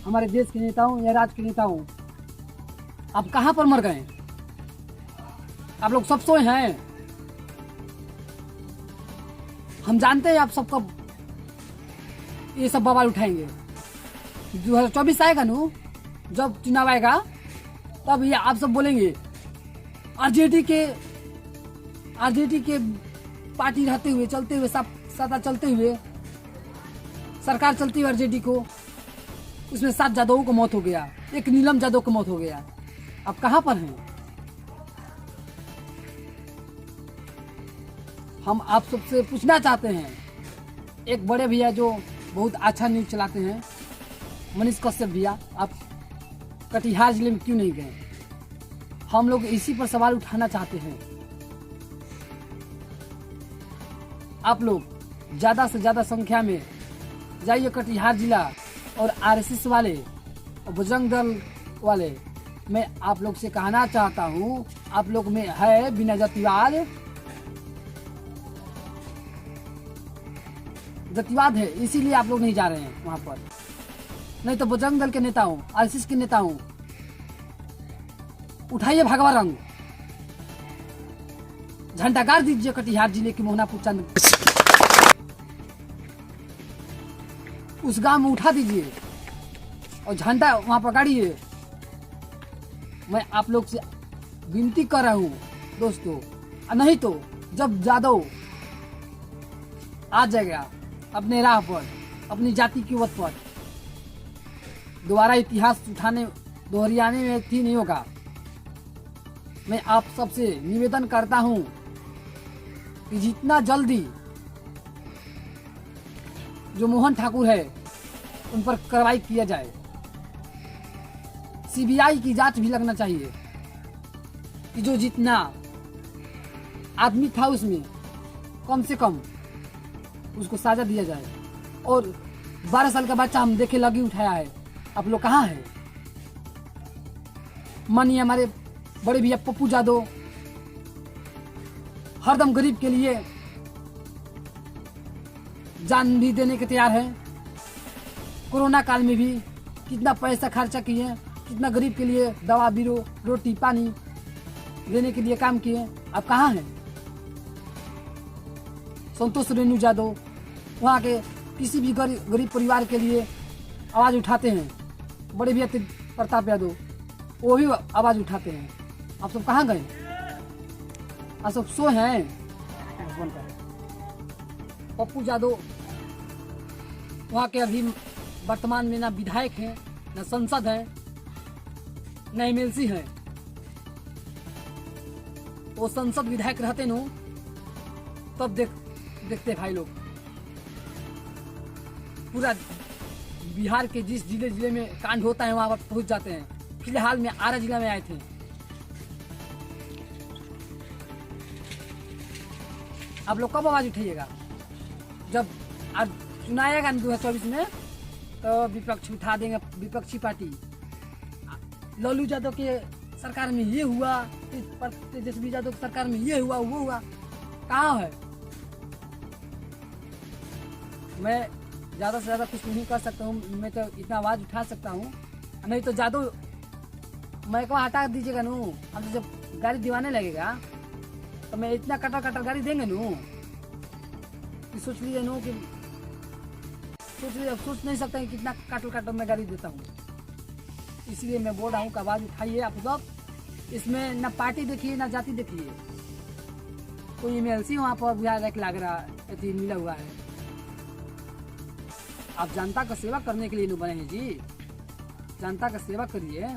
हमारे देश के नेता हो या राज्य के नेता हो, आप कहाँ पर मर गए? आप लोग सब सोए हैं। हम जानते हैं आप सबका ये सब बवाल उठाएंगे। 2024 आएगा नु, जब चुनाव आएगा तब ये आप सब बोलेंगे आरजेडी के पार्टी रहते हुए, चलते हुए, सत्ता चलते हुए, सरकार चलती हुई आरजेडी को, उसमें 7 जादवों को मौत हो गया, एक नीलम जादव को मौत हो गया। अब कहां पर हैं? हम आप सबसे पूछना चाहते हैं, एक बड़े भैया जो बहुत अच्छा न्यूज चलाते हैं, मनीष कश्यप भैया, आप कटिहार जिले में क्यों नहीं गए? हम लोग इसी पर सवाल उठाना चाहते हैं। आप लोग ज्यादा से ज्यादा संख्या में जाइए कटिहार जिला, और आरएसएस वाले और बजरंग दल वाले, मैं आप लोग से कहना चाहता हूँ, आप लोग में है बिना जातिवाद है, इसीलिए आप लोग नहीं जा रहे हैं वहां पर। नहीं तो बजरंग दल के नेता हूँ, आरएसएस के नेता हूँ, उठाइए भगवा रंग, झंडा गाड़ दीजिए कटिहार जिले के मोहनापुर चंद, उस गांव में उठा दीजिए और झंडा वहां पर गाड़िए। मैं आप लोग से विनती कर रहा हूं दोस्तों, नहीं तो जब जादव आ जाएगा अपने राह पर, अपनी जाति की वत पर, दोबारा इतिहास दोहराने में ठीक नहीं होगा। मैं आप सबसे निवेदन करता हूं कि जितना जल्दी जो मोहन ठाकुर है उन पर कार्रवाई किया जाए। सीबीआई की जांच भी लगना चाहिए कि जो जितना आदमी था उसमें कम से कम उसको सजा दिया जाए। और 12 साल का बच्चा हम देखे लगी उठाया है, आप लोग कहाँ है? मानिए हमारे बड़े भैया पप्पू जादव हरदम गरीब के लिए जान भी देने के तैयार है। कोरोना काल में भी कितना पैसा खर्चा किए, कितना गरीब के लिए दवा बीरो रोटी पानी देने के लिए काम किए। अब कहाँ हैं? संतोष रेणु जादव वहाँ के किसी भी गरीब परिवार के लिए आवाज उठाते हैं। बड़े भैया प्रताप यादव वो भी आवाज उठाते हैं। आप सब कहाँ गए? आप सब सो हैं? पप्पू जादव वहाँ के अभी वर्तमान में ना विधायक हैं, ना संसद है, ना एमएलसी है। वो संसद विधायक रहते नो तब देखते भाई लोग पूरा बिहार के जिस जिले में कांड होता है वहां पर पहुंच जाते हैं। फिलहाल में आरा जिला में आए थे। आप लोग कब आवाज उठाइएगा? जब आज चुनाएगा 2024 में तो विपक्ष उठा देंगे, विपक्षी पार्टी। लालू यादव के सरकार में ये हुआ, तेजस्वी यादव की सरकार में ये हुआ, वो हुआ, कहाँ है? मैं ज्यादा से ज्यादा कुछ नहीं कर सकता हूँ, मैं तो इतना आवाज उठा सकता हूँ। नहीं तो जादव मैं को हटा दीजिएगा नू, हम तो जब गाड़ी दीवाने लगेगा तो मैं इतना कटर गाड़ी देंगे नू कि सोच लीजिए नू कि सोच नहीं सकता कितना काटल मैं गाड़ी देता हूँ। इसलिए मैं बोल रहा हूँ कि आवाज उठाइए आप सब। इसमें ना पार्टी देखिए ना जाति देखिए। कोई एमएलसी वहाँ पर बिहार लग रहा है, मिला हुआ है। आप जनता का सेवा करने के लिए बने हैं जी, जनता का सेवा करिए।